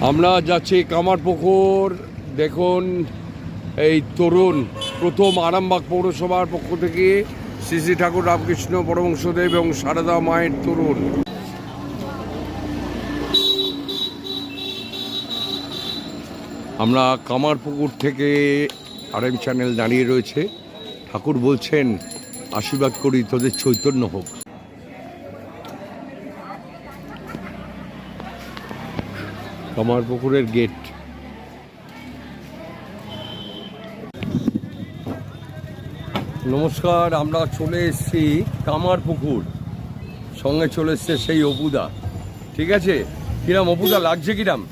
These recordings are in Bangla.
আমরা যাচ্ছি কামারপুকুর। দেখুন এই তরুণ প্রথম আরামবাগ পৌরসভার পক্ষ থেকে শ্রী শ্রী ঠাকুর রামকৃষ্ণ পরমহংসদেব এবং সারদা মায়ের তরুণ। আমরা কামারপুকুর থেকে RM চ্যানেল দাঁড়িয়ে রয়েছে। ঠাকুর বলছেন আশীর্বাদ করি তোদের চৈতন্য হোক। কামারপুকুরের গেট। নমস্কার, আমরা চলে এসেছি কামারপুকুর। সঙ্গে চলে এসছে সেই অপুদা। ঠিক আছে, কিরাম অপুদা লাগছে? কিরাম?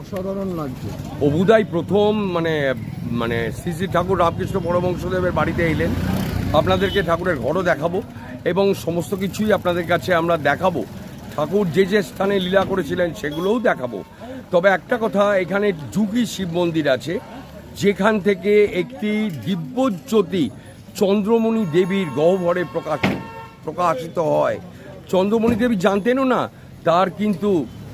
অসাধারণ লাগছে। অপুদাই প্রথম মানে শ্রী শ্রী ঠাকুর রামকৃষ্ণ পরমহংসদেবের বাড়িতে এলেন। আপনাদেরকে ঠাকুরের ঘরও দেখাবো এবং সমস্ত কিছুই আপনাদের কাছে আমরা দেখাবো। ঠাকুর যে যে স্থানে লীলা করেছিলেন সেগুলোও দেখাবো। তবে একটা কথা, এখানে যুগী শিব মন্দির আছে, যেখান থেকে একটি দিব্যজ্যোতি চন্দ্রমণি দেবীর গহ্বরে প্রকাশিত হয়। চন্দ্রমণি দেবী জানতেনও না, তার কিন্তু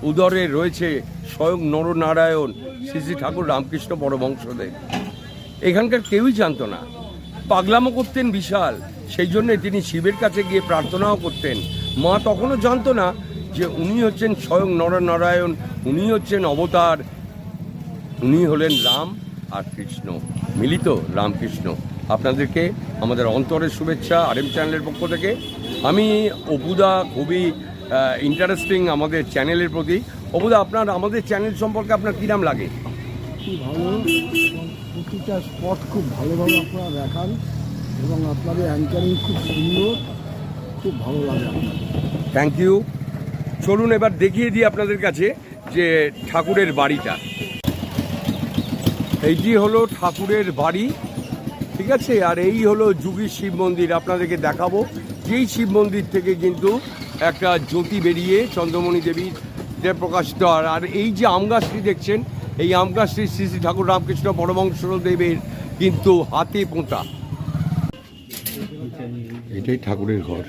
উদরে রয়েছে স্বয়ং নরনারায়ণ শ্রী শ্রী ঠাকুর রামকৃষ্ণ পরমহংসদেব। এখানকার কেউই জানতো না, পাগলামো করতেন বিশাল। সেই জন্যে তিনি শিবের কাছে গিয়ে প্রার্থনাও করতেন। মা তখনও জানতো না যে উনি হচ্ছেন স্বয়ং নরনারায়ণ, উনি হচ্ছেন অবতার, উনি হলেন রাম আর কৃষ্ণ মিলিত রামকৃষ্ণ। আপনাদেরকে আমাদের অন্তরের শুভেচ্ছা RM চ্যানেলের পক্ষ থেকে। আমি অপুদা খুবই ইন্টারেস্টিং আমাদের চ্যানেলের প্রতি। অপুদা, আপনার আমাদের চ্যানেল সম্পর্কে আপনার কী নাম লাগে? খুব ভালো, প্রতিটা স্পট খুব ভালোভাবে আপনারা দেখান এবং আপনাদের অ্যাঙ্কারিং খুব সুন্দর, খুব ভালো লাগে। Thank you. চলুন এবার দেখিয়ে দিই আপনাদের কাছে যে ঠাকুরের বাড়িটা। এইটি হলো ঠাকুরের বাড়ি, ঠিক আছে। আর এই হলো যুগী শিব মন্দির। আপনাদেরকে দেখাবো যেই শিব মন্দির থেকে কিন্তু একটা জ্যোতি বেরিয়ে চন্দ্রমণি দেবীর প্রকাশিত হয়। আর এই যে আম গাছটি দেখছেন, এই আম গাছটি শ্রী শ্রী ঠাকুর রামকৃষ্ণ পরমহংসদেবের কিন্তু হাতে পোঁতা। এটাই ঠাকুরের ঘর।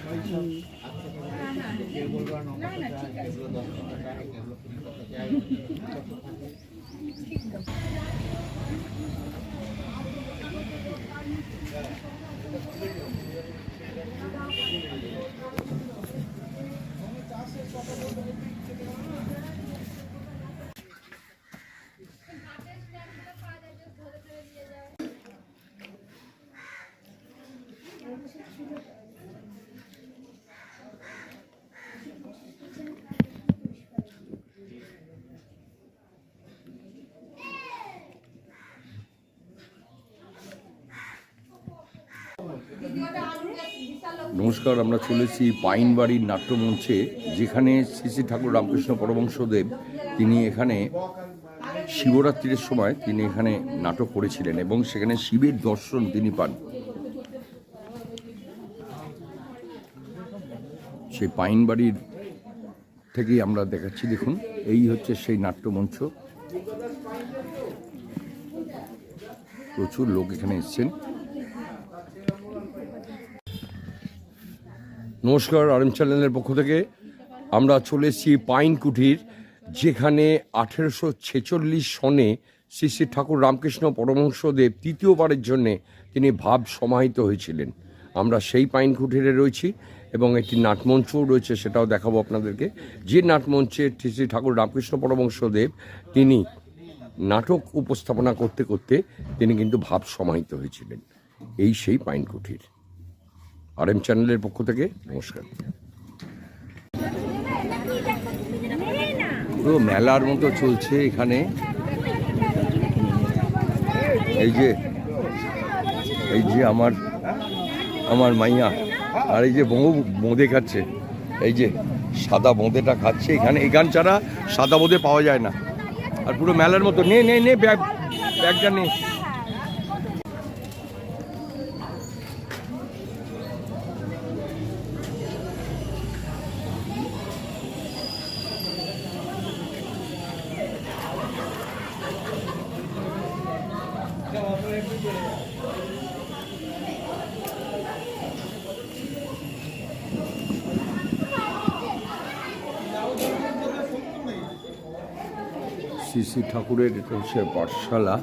নমস্কার, আমরা চলেছি পাইনবাড়ির নাট্যমঞ্চে, যেখানে শ্রী শ্রী ঠাকুর রামকৃষ্ণ পরমহংসদেব তিনি এখানে শিবরাত্রির সময় তিনি এখানে নাটক করেছিলেন এবং সেখানে শিবের দর্শন তিনি পান। সেই পাইনবাড়ির থেকেই আমরা দেখাচ্ছি। দেখুন, এই হচ্ছে সেই নাট্যমঞ্চ। প্রচুর লোক এখানে এসছেন। নমস্কার, RM চ্যানেলের পক্ষ থেকে আমরা চলে এসেছি পাইন কুঠির, যেখানে 1846 সনে শ্রী শ্রী ঠাকুর রামকৃষ্ণ পরমহংসদেব তৃতীয়বারের জন্যে তিনি ভাব সমাহিত হয়েছিলেন। আমরা সেই পাইন কুঠিরে রয়েছি এবং একটি নাটমঞ্চও রয়েছে, সেটাও দেখাবো আপনাদেরকে। যে নাটমঞ্চে শ্রী শ্রী ঠাকুর রামকৃষ্ণ পরমহংসদেব তিনি নাটক উপস্থাপনা করতে করতে তিনি কিন্তু ভাব সমাহিত হয়েছিলেন। এই সেই পাইন কুঠির। RM চ্যানেলের পক্ষ থেকে নমস্কার। পুরো মেলার মতো চলছে এখানে। এই যে আমার মাইয়া, আর এই যে বোঁদে খাচ্ছে, এই যে সাদা বোঁদেটা খাচ্ছে। এখান ছাড়া সাদা বোঁদে পাওয়া যায় না। আর পুরো মেলার মতো। নে ব্যাগটা নে। শ্রী শ্রী শ্রী ঠাকুরের এটা হচ্ছে পাঠশালা।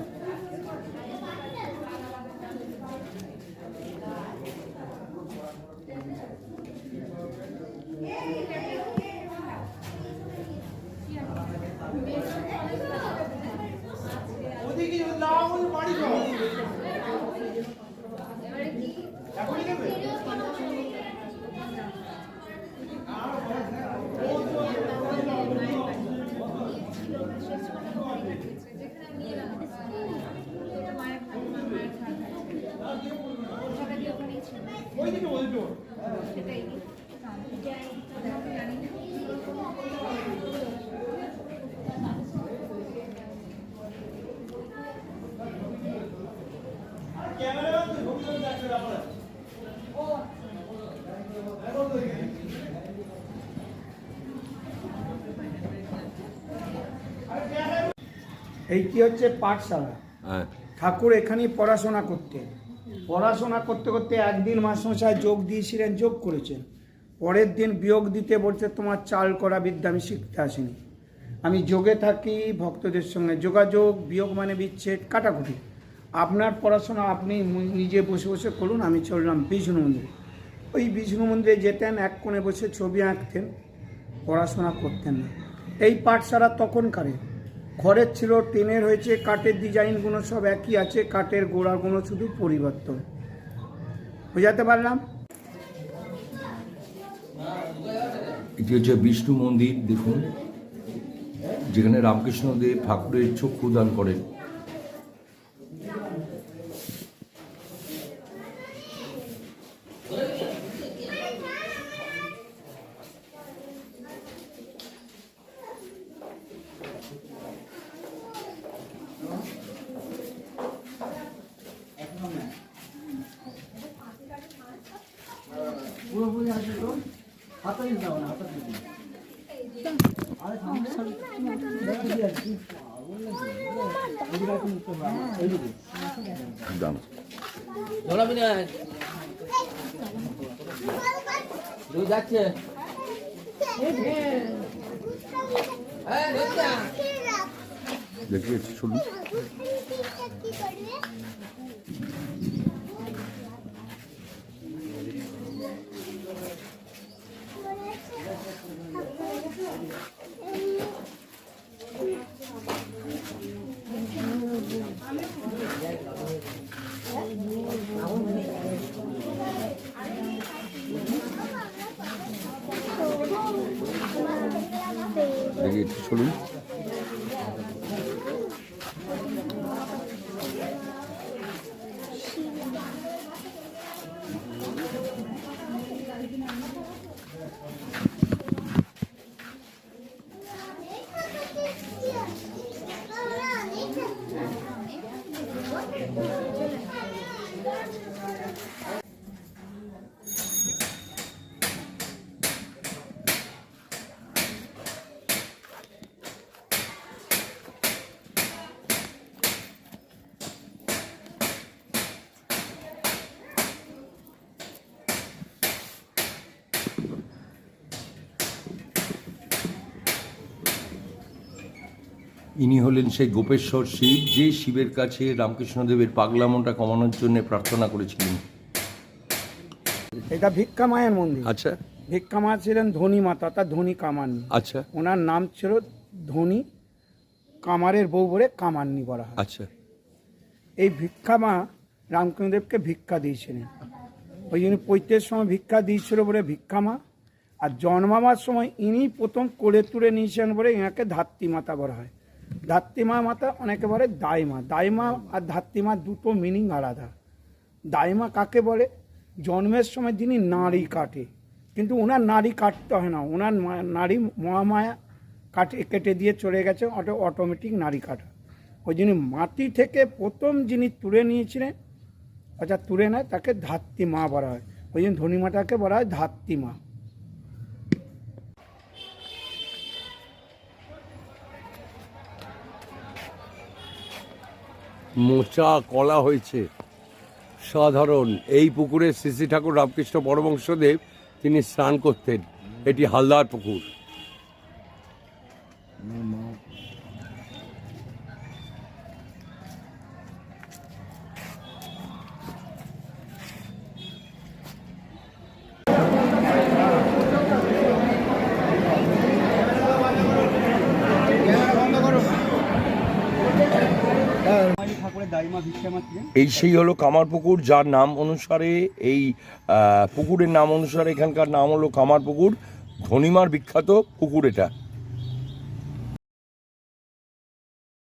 এইটি হচ্ছে পাঠশালা। হ্যাঁ, ঠাকুর এখানেই পড়াশোনা করতেন। পড়াশোনা করতে করতে একদিন মাস্টারমশাই যোগ দিয়েছিলেন, যোগ করেছেন। পরের দিন বিয়োগ দিতে বলছে, তোমার চাল করা বিদ্যা আমি শিখতে আসিনি। আমি যোগে থাকি, ভক্তদের সঙ্গে যোগাযোগ, বিয়োগ মানে বিচ্ছেদ, কাটাকুটি। আপনার পড়াশোনা আপনি নিজে বসে বসে করুন। আমি চললাম বিষ্ণু মন্দিরে। ওই বিষ্ণু মন্দিরে যেতেন, এক কোণে বসে ছবি আঁকতেন, পড়াশোনা করতেন না। এই পাঠশালা তখনকারে ঘরের ছিল, টিনের হয়েছে, কাঠের ডিজাইনগুলো সব একই আছে, কাঠের গোড়াগুলো শুধু পরিবর্তন। বোঝাতে পারলাম? এটি হচ্ছে বিষ্ণু মন্দির। দেখুন, যেখানে রামকৃষ্ণদেব ঠাকুরের চক্ষু দান করেন। পুরোপুরি আছে তো, হাতে দাও না, হাতে দান। যাচ্ছে দেখিয়েছি, শুনুন। দেখিয়েছি, শুনুন। ইনি হলেন সেই গোপেশ্বর শিব, যে শিবের কাছে রামকৃষ্ণদেবের পাগলামোটা কমানোর জন্য প্রার্থনা করেছিলেন। এটা ভিক্ষা মায়ের মন্দির। আচ্ছা ভিক্ষা মা ছিলেন ধনী মাতা, তার ধনী কামান্নি। আচ্ছা ওনার নাম ছিল ধনী কামারের বউ বলে কামান্নি বলা হয়। আচ্ছা। এই ভিক্ষা মা রামকৃষ্ণদেবকে ভিক্ষা দিয়েছিলেন, ওই জন্য পৈতের সময় ভিক্ষা দিয়েছিল বলে ভিক্ষা মা। আর জন্মাবার সময় ইনি প্রথম কোলে তুলে নিয়েছেন বলে এনাকে ধাত্রী মাতা বলা হয়। ধাত্রীমা মাতা অনেকে বলে দাইমা। দাইমা আর ধাত্রীমা দুটো মিনিং আলাদা। দাইমা কাকে বলে? জন্মের সময় যিনি নারী কাটে, কিন্তু ওনার নারী কাটতে হয় না, ওনার নারী মহামায়া কেটে দিয়ে চলে গেছে, অটোমেটিক নারী কাটা। ওই জন্য মাটি থেকে প্রথম যিনি তুলে নিয়েছিলেন, আচ্ছা তুলে নেয়, তাকে ধাত্রীমা বলা হয়। ওই জন্য ধনীমাটাকে বলা হয় ধাত্রীমা। মোচা কলা হয়েছে সাধারণ। এই পুকুরে শ্রী শ্রী ঠাকুর রামকৃষ্ণ পরমহংসদেব তিনি স্নান করতেন। এটি হালদার পুকুর। দাইমা ভিক্ষামা ছিলেন? এই সেই হলো কামার পুকুর, যার নাম অনুসারে এই পুকুরের নাম অনুসারে এখানকার নাম হলো কামার পুকুর। ধনিমার বিখ্যাত পুকুর এটা।